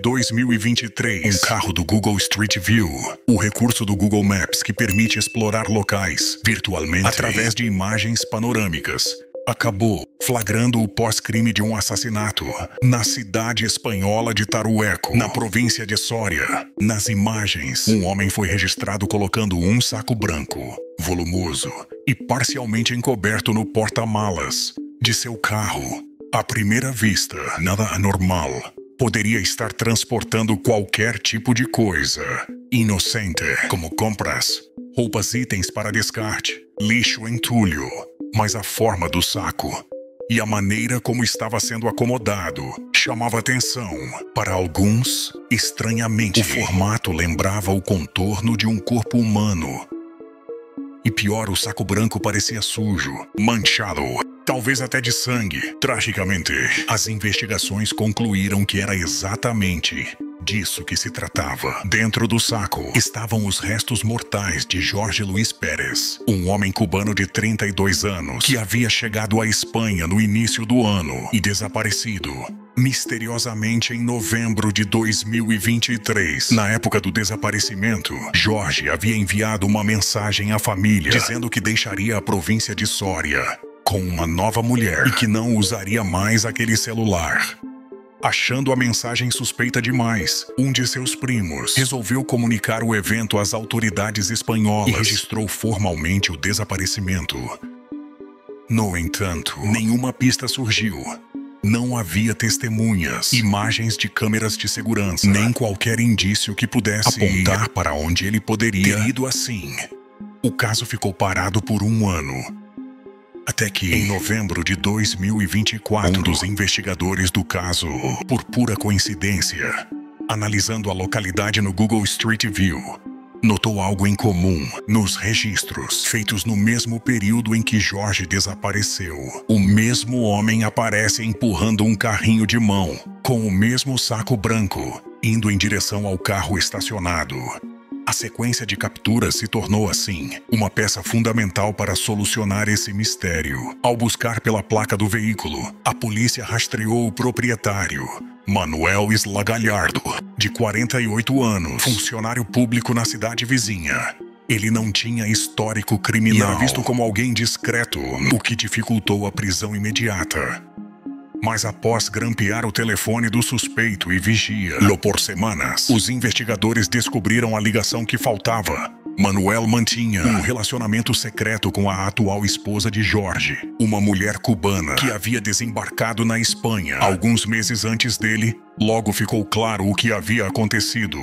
2023. Um carro do Google Street View, o recurso do Google Maps que permite explorar locais virtualmente através de imagens panorâmicas, acabou flagrando o pós-crime de um assassinato na cidade espanhola de Tarueco, na província de Soria. Nas imagens, um homem foi registrado colocando um saco branco, volumoso e parcialmente encoberto no porta-malas de seu carro. À primeira vista, nada anormal. Poderia estar transportando qualquer tipo de coisa inocente, como compras, roupas, itens para descarte, lixo, entulho. Mas a forma do saco e a maneira como estava sendo acomodado chamava atenção. Para alguns, estranhamente, o formato lembrava o contorno de um corpo humano. E pior, o saco branco parecia sujo, manchado, talvez até de sangue. Tragicamente, as investigações concluíram que era exatamente disso que se tratava. Dentro do saco estavam os restos mortais de Jorge Luiz Pérez, um homem cubano de 32 anos que havia chegado à Espanha no início do ano e desaparecido misteriosamente em novembro de 2023. Na época do desaparecimento, Jorge havia enviado uma mensagem à família dizendo que deixaria a província de Soria com uma nova mulher e que não usaria mais aquele celular. Achando a mensagem suspeita demais, um de seus primos resolveu comunicar o evento às autoridades espanholas e registrou formalmente o desaparecimento. No entanto, nenhuma pista surgiu. Não havia testemunhas, imagens de câmeras de segurança, nem qualquer indício que pudesse apontar para onde ele poderia ter ido assim. O caso ficou parado por um ano. Até que, em novembro de 2024, um dos investigadores do caso, por pura coincidência, analisando a localidade no Google Street View, notou algo em comum nos registros feitos no mesmo período em que Jorge desapareceu. O mesmo homem aparece empurrando um carrinho de mão, com o mesmo saco branco, indo em direção ao carro estacionado. A sequência de capturas se tornou, assim, uma peça fundamental para solucionar esse mistério. Ao buscar pela placa do veículo, a polícia rastreou o proprietário, Manuel Isla Gallardo, de 48 anos, funcionário público na cidade vizinha. Ele não tinha histórico criminal e era visto como alguém discreto, o que dificultou a prisão imediata. Mas após grampear o telefone do suspeito e vigia-lo por semanas, os investigadores descobriram a ligação que faltava. Manuel mantinha um relacionamento secreto com a atual esposa de Jorge, uma mulher cubana que havia desembarcado na Espanha alguns meses antes dele. Logo ficou claro o que havia acontecido.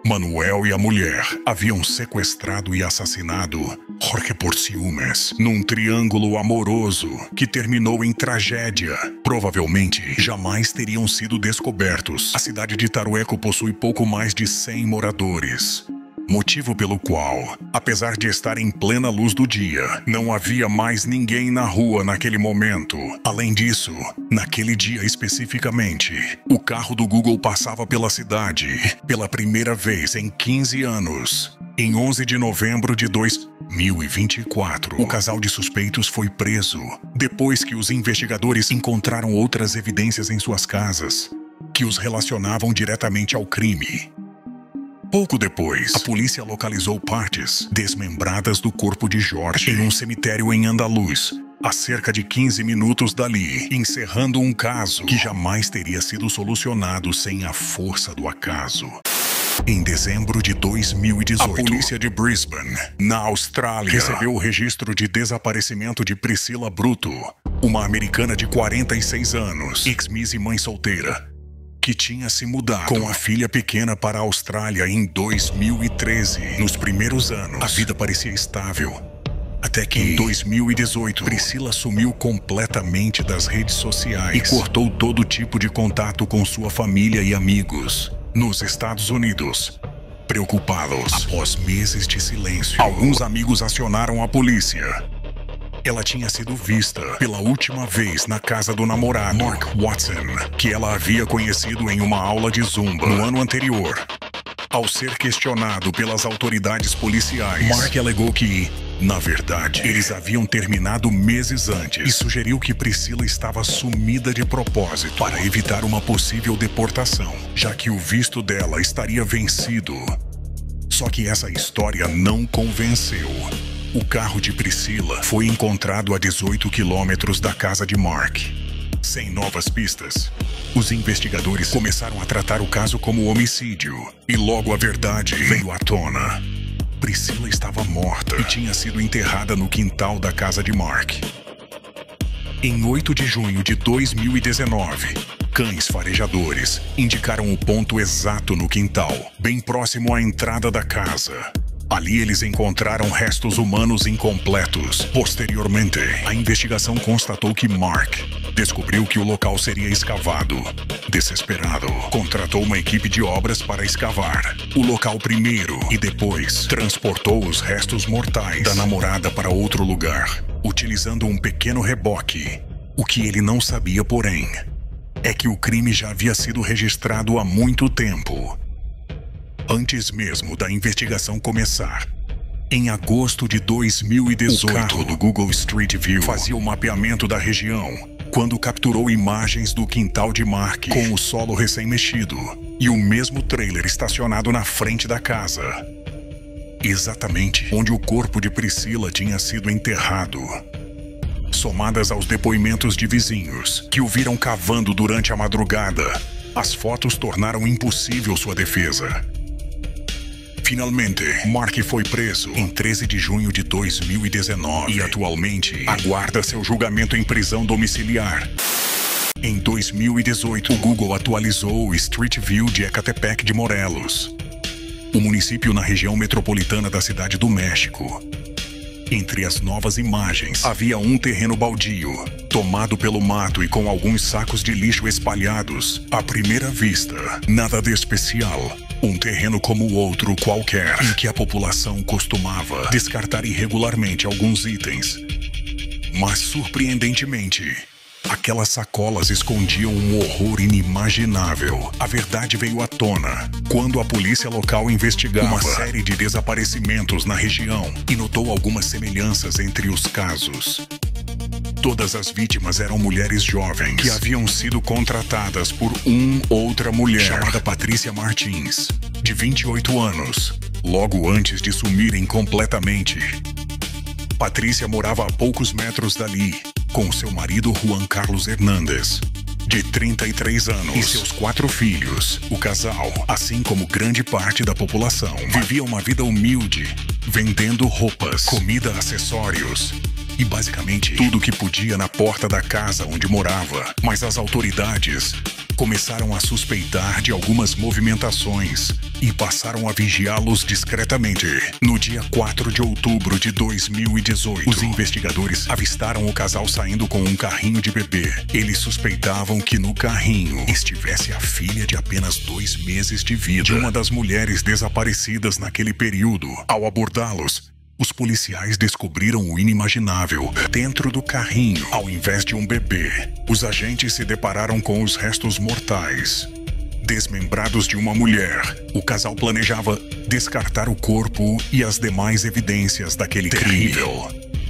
Manuel e a mulher haviam sequestrado e assassinado Jorge por ciúmes, num triângulo amoroso que terminou em tragédia. Provavelmente jamais teriam sido descobertos. A cidade de Tarueco possui pouco mais de 100 moradores. Motivo pelo qual, apesar de estar em plena luz do dia, não havia mais ninguém na rua naquele momento. Além disso, naquele dia especificamente, o carro do Google passava pela cidade pela primeira vez em 15 anos. Em 11 de novembro de 2024, o casal de suspeitos foi preso, depois que os investigadores encontraram outras evidências em suas casas que os relacionavam diretamente ao crime. Pouco depois, a polícia localizou partes desmembradas do corpo de Jorge em um cemitério em Andaluz, a cerca de 15 minutos dali, encerrando um caso que jamais teria sido solucionado sem a força do acaso. Em dezembro de 2018, a polícia de Brisbane, na Austrália, recebeu o registro de desaparecimento de Priscila Bruto, uma americana de 46 anos, ex-miss e mãe solteira, que tinha se mudado com a filha pequena para a Austrália em 2013. Nos primeiros anos, a vida parecia estável. Até que em 2018, Priscila sumiu completamente das redes sociais e cortou todo tipo de contato com sua família e amigos. Nos Estados Unidos, preocupados, após meses de silêncio, alguns amigos acionaram a polícia. Ela tinha sido vista pela última vez na casa do namorado, Mark Watson, que ela havia conhecido em uma aula de zumba no ano anterior. Ao ser questionado pelas autoridades policiais, Mark alegou que, na verdade, eles haviam terminado meses antes e sugeriu que Priscila estava sumida de propósito para evitar uma possível deportação, já que o visto dela estaria vencido. Só que essa história não convenceu. O carro de Priscila foi encontrado a 18 quilômetros da casa de Mark. Sem novas pistas, os investigadores começaram a tratar o caso como homicídio. E logo a verdade veio à tona. Priscila estava morta e tinha sido enterrada no quintal da casa de Mark. Em 8 de junho de 2019, cães farejadores indicaram o ponto exato no quintal, bem próximo à entrada da casa. Ali eles encontraram restos humanos incompletos. Posteriormente, a investigação constatou que Mark descobriu que o local seria escavado. Desesperado, contratou uma equipe de obras para escavar o local primeiro e depois transportou os restos mortais da namorada para outro lugar, utilizando um pequeno reboque. O que ele não sabia, porém, é que o crime já havia sido registrado há muito tempo. Antes mesmo da investigação começar, em agosto de 2018, o carro do Google Street View fazia o mapeamento da região quando capturou imagens do quintal de Mark com o solo recém-mexido e o mesmo trailer estacionado na frente da casa, exatamente onde o corpo de Priscila tinha sido enterrado. Somadas aos depoimentos de vizinhos que o viram cavando durante a madrugada, as fotos tornaram impossível sua defesa. Finalmente, Mark foi preso em 13 de junho de 2019 e atualmente aguarda seu julgamento em prisão domiciliar. Em 2018, o Google atualizou o Street View de Ecatepec de Morelos, o município na região metropolitana da Cidade do México. Entre as novas imagens, havia um terreno baldio, tomado pelo mato e com alguns sacos de lixo espalhados. À primeira vista, nada de especial. Um terreno como outro qualquer, em que a população costumava descartar irregularmente alguns itens. Mas, surpreendentemente, aquelas sacolas escondiam um horror inimaginável. A verdade veio à tona quando a polícia local investigava uma série de desaparecimentos na região e notou algumas semelhanças entre os casos. Todas as vítimas eram mulheres jovens que haviam sido contratadas por outra mulher chamada Patrícia Martins, de 28 anos, logo antes de sumirem completamente. Patrícia morava a poucos metros dali, com seu marido Juan Carlos Hernández, de 33 anos, e seus 4 filhos. O casal, assim como grande parte da população, vivia uma vida humilde, vendendo roupas, comida, acessórios e basicamente tudo que podia na porta da casa onde morava. Mas as autoridades começaram a suspeitar de algumas movimentações e passaram a vigiá-los discretamente. No dia 4 de outubro de 2018, os investigadores avistaram o casal saindo com um carrinho de bebê. Eles suspeitavam que no carrinho estivesse a filha de apenas 2 meses de vida de uma das mulheres desaparecidas naquele período. Ao abordá-los, os policiais descobriram o inimaginável. Dentro do carrinho, ao invés de um bebê, os agentes se depararam com os restos mortais desmembrados de uma mulher. O casal planejava descartar o corpo e as demais evidências daquele crime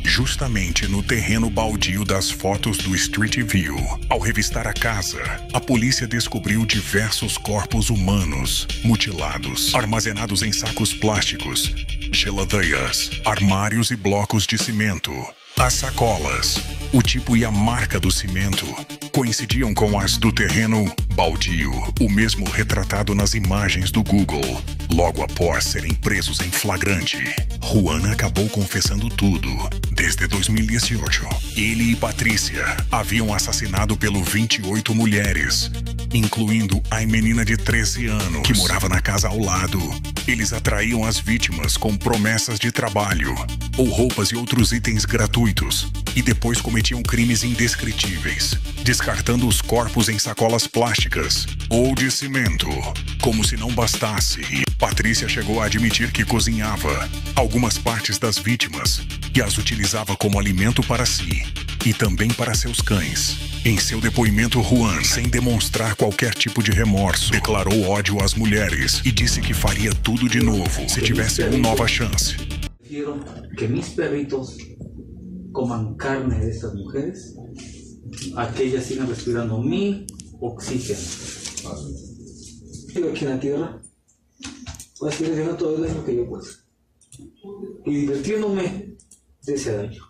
justamente no terreno baldio das fotos do Street View. Ao revistar a casa, a polícia descobriu diversos corpos humanos mutilados, armazenados em sacos plásticos, geladeiras, armários e blocos de cimento. As sacolas, o tipo e a marca do cimento coincidiam com as do terreno baldio, o mesmo retratado nas imagens do Google. Logo após serem presos em flagrante, Juan acabou confessando tudo. Desde 2018, ele e Patrícia haviam assassinado pelo 28 mulheres, incluindo a menina de 13 anos, que morava na casa ao lado. Eles atraíam as vítimas com promessas de trabalho ou roupas e outros itens gratuitos, e depois cometiam crimes indescritíveis, descartando os corpos em sacolas plásticas ou de cimento. Como se não bastasse, Patrícia chegou a admitir que cozinhava algumas partes das vítimas e as utilizava como alimento para si e também para seus cães. Em seu depoimento, Juan, sem demonstrar qualquer tipo de remorso, declarou ódio às mulheres e disse que faria tudo de novo se tivesse uma nova chance. Quiero que mis perritos coman carne de estas mujeres, a que ellas sigan respirando mi oxígeno. Aquí en la tierra, voy a seguir haciendo todo el daño que yo pueda y divirtiéndome de ese daño.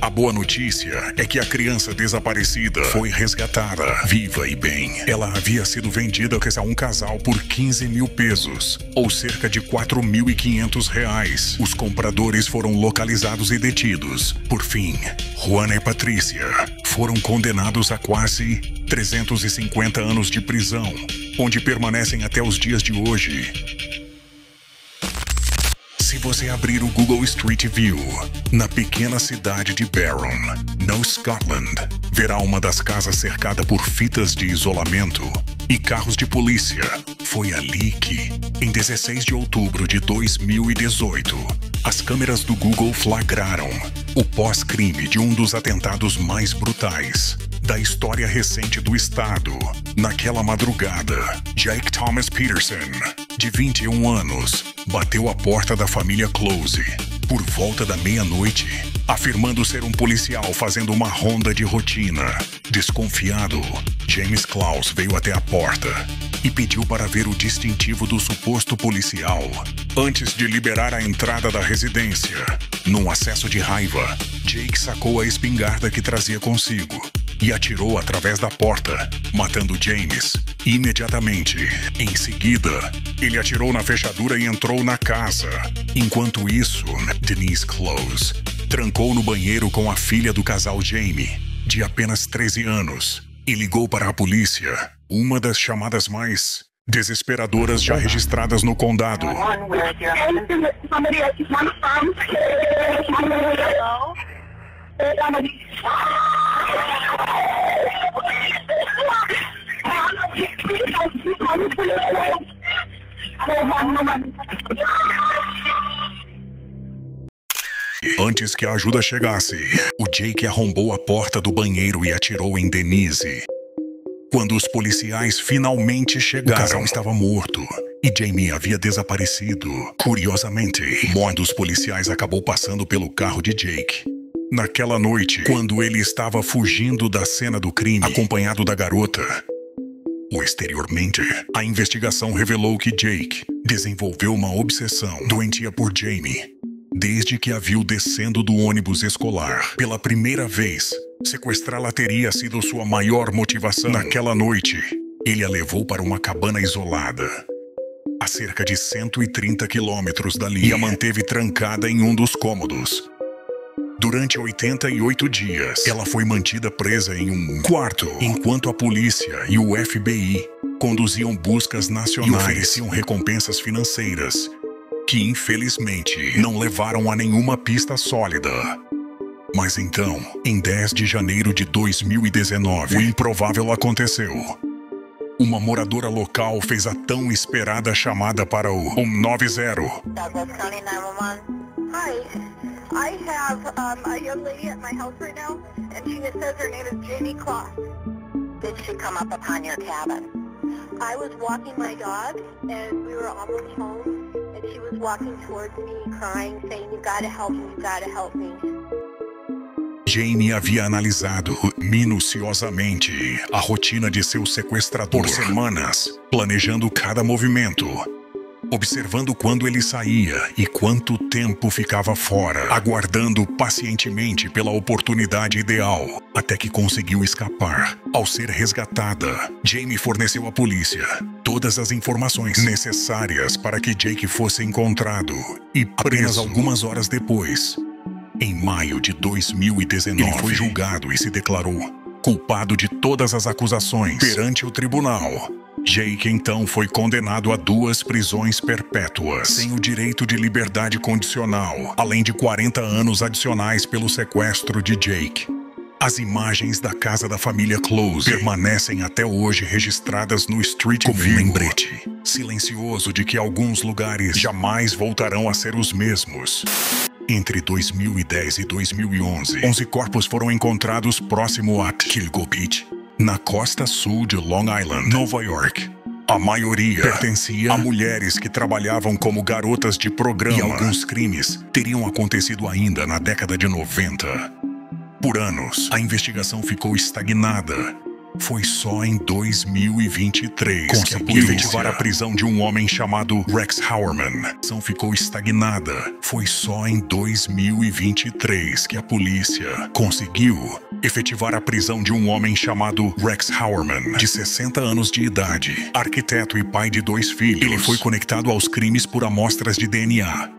A boa notícia é que a criança desaparecida foi resgatada, viva e bem. Ela havia sido vendida a um casal por 15 mil pesos, ou cerca de R$4.500. Os compradores foram localizados e detidos. Por fim, Juan e Patrícia foram condenados a quase 350 anos de prisão, onde permanecem até os dias de hoje. Se você abrir o Google Street View, na pequena cidade de Barron, no Scotland, verá uma das casas cercada por fitas de isolamento e carros de polícia. Foi ali que, em 16 de outubro de 2018, as câmeras do Google flagraram o pós-crime de um dos atentados mais brutais da história recente do estado. Naquela madrugada, Jake Thomas Peterson, de 21 anos, bateu a porta da família Close por volta da meia-noite, afirmando ser um policial fazendo uma ronda de rotina. Desconfiado, James Klaus veio até a porta e pediu para ver o distintivo do suposto policial antes de liberar a entrada da residência. Num acesso de raiva, Jake sacou a espingarda que trazia consigo e atirou através da porta, matando James imediatamente. Em seguida, ele atirou na fechadura e entrou na casa. Enquanto isso, Denise Close trancou no banheiro com a filha do casal Jamie, de apenas 13 anos, e ligou para a polícia, uma das chamadas mais desesperadoras já registradas no condado. Antes que a ajuda chegasse, o Jake arrombou a porta do banheiro e atirou em Denise. Quando os policiais finalmente chegaram, o casal estava morto e Jamie havia desaparecido. Curiosamente, um dos policiais acabou passando pelo carro de Jake. Naquela noite, quando ele estava fugindo da cena do crime, acompanhado da garota. Posteriormente, a investigação revelou que Jake desenvolveu uma obsessão doentia por Jamie, desde que a viu descendo do ônibus escolar. Pela primeira vez, sequestrá-la teria sido sua maior motivação. Naquela noite, ele a levou para uma cabana isolada, a cerca de 130 quilômetros dali, e a manteve trancada em um dos cômodos. Durante 88 dias, ela foi mantida presa em um quarto, enquanto a polícia e o FBI conduziam buscas nacionais e ofereciam recompensas financeiras, que infelizmente não levaram a nenhuma pista sólida. Mas então, em 10 de janeiro de 2019, o improvável aconteceu. Uma moradora local fez a tão esperada chamada para o 190. Douglas County 911. Hi, I have a young lady at my house right now, and she says her name is Jamie Klaus. Did she come up upon your cabin? I was walking my dog, and we were almost home, and she was walking towards me, crying, saying, "You gotta help me, you gotta help me." Jamie havia analisado minuciosamente a rotina de seu sequestrador por semanas, planejando cada movimento, observando quando ele saía e quanto tempo ficava fora, aguardando pacientemente pela oportunidade ideal, até que conseguiu escapar. Ao ser resgatada, Jamie forneceu à polícia todas as informações necessárias para que Jake fosse encontrado e preso. Apenas algumas horas depois, em maio de 2019, ele foi julgado e se declarou culpado de todas as acusações perante o tribunal. Jake então foi condenado a 2 prisões perpétuas, sem o direito de liberdade condicional, além de 40 anos adicionais pelo sequestro de Jake. As imagens da casa da família Close permanecem até hoje registradas no Street View como lembrete. silencioso de que alguns lugares jamais voltarão a ser os mesmos. Entre 2010 e 2011, 11 corpos foram encontrados próximo a Gilgo Beach, na costa sul de Long Island, Nova York. A maioria pertencia a mulheres que trabalhavam como garotas de programa, e alguns crimes teriam acontecido ainda na década de 90. Por anos, a investigação ficou estagnada. Foi só em 2023 que conseguiu efetivar a prisão de um homem chamado Rex Heuermann. A ação ficou estagnada. Foi só em 2023 que a polícia conseguiu efetivar a prisão de um homem chamado Rex Heuermann, de 60 anos de idade, arquiteto e pai de 2 filhos. Ele foi conectado aos crimes por amostras de DNA,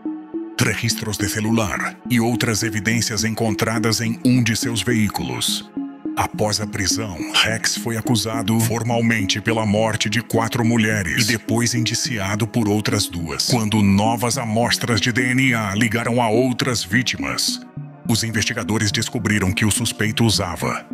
registros de celular e outras evidências encontradas em um de seus veículos. Após a prisão, Rex foi acusado formalmente pela morte de 4 mulheres e depois indiciado por outras 2. Quando novas amostras de DNA ligaram a outras vítimas, os investigadores descobriram que o suspeito usava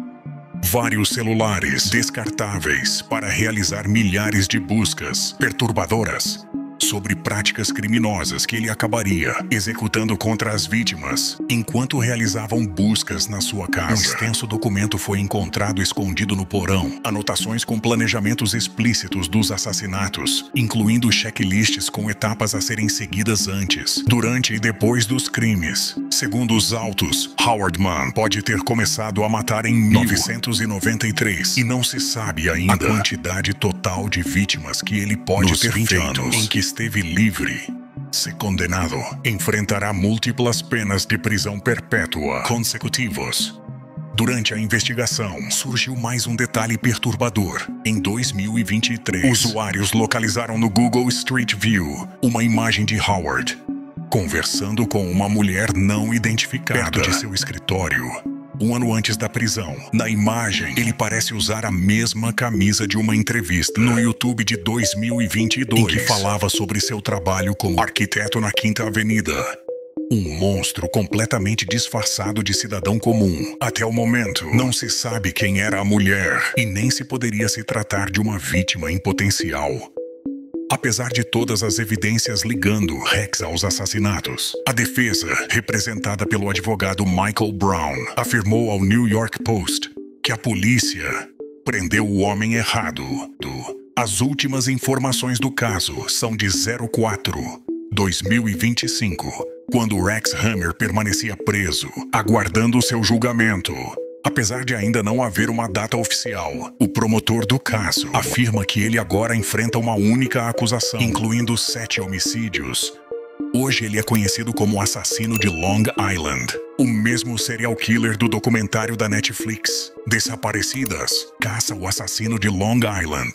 vários celulares descartáveis para realizar milhares de buscas perturbadoras sobre práticas criminosas que ele acabaria executando contra as vítimas enquanto realizavam buscas na sua casa. Um extenso documento foi encontrado escondido no porão, anotações com planejamentos explícitos dos assassinatos, incluindo checklists com etapas a serem seguidas antes, durante e depois dos crimes. Segundo os autos, Heuermann pode ter começado a matar em 1993 e não se sabe ainda a quantidade total de vítimas que ele pode ter feito em que esteve livre. Se condenado, enfrentará múltiplas penas de prisão perpétua consecutivos. Durante a investigação, surgiu mais um detalhe perturbador. Em 2023, usuários localizaram no Google Street View uma imagem de Howard conversando com uma mulher não identificada perto de seu escritório. Um ano antes da prisão, na imagem, ele parece usar a mesma camisa de uma entrevista no YouTube de 2022, em que falava sobre seu trabalho como arquiteto na Quinta Avenida. Um monstro completamente disfarçado de cidadão comum. Até o momento, não se sabe quem era a mulher e nem se poderia se tratar de uma vítima em potencial. Apesar de todas as evidências ligando Rex aos assassinatos, a defesa, representada pelo advogado Michael Brown, afirmou ao New York Post que a polícia prendeu o homem errado. As últimas informações do caso são de 04/2025, quando Rex Heuermann permanecia preso, aguardando seu julgamento. Apesar de ainda não haver uma data oficial, o promotor do caso afirma que ele agora enfrenta uma única acusação, incluindo 7 homicídios. Hoje ele é conhecido como o assassino de Long Island, o mesmo serial killer do documentário da Netflix, Desaparecidas, caça o assassino de Long Island.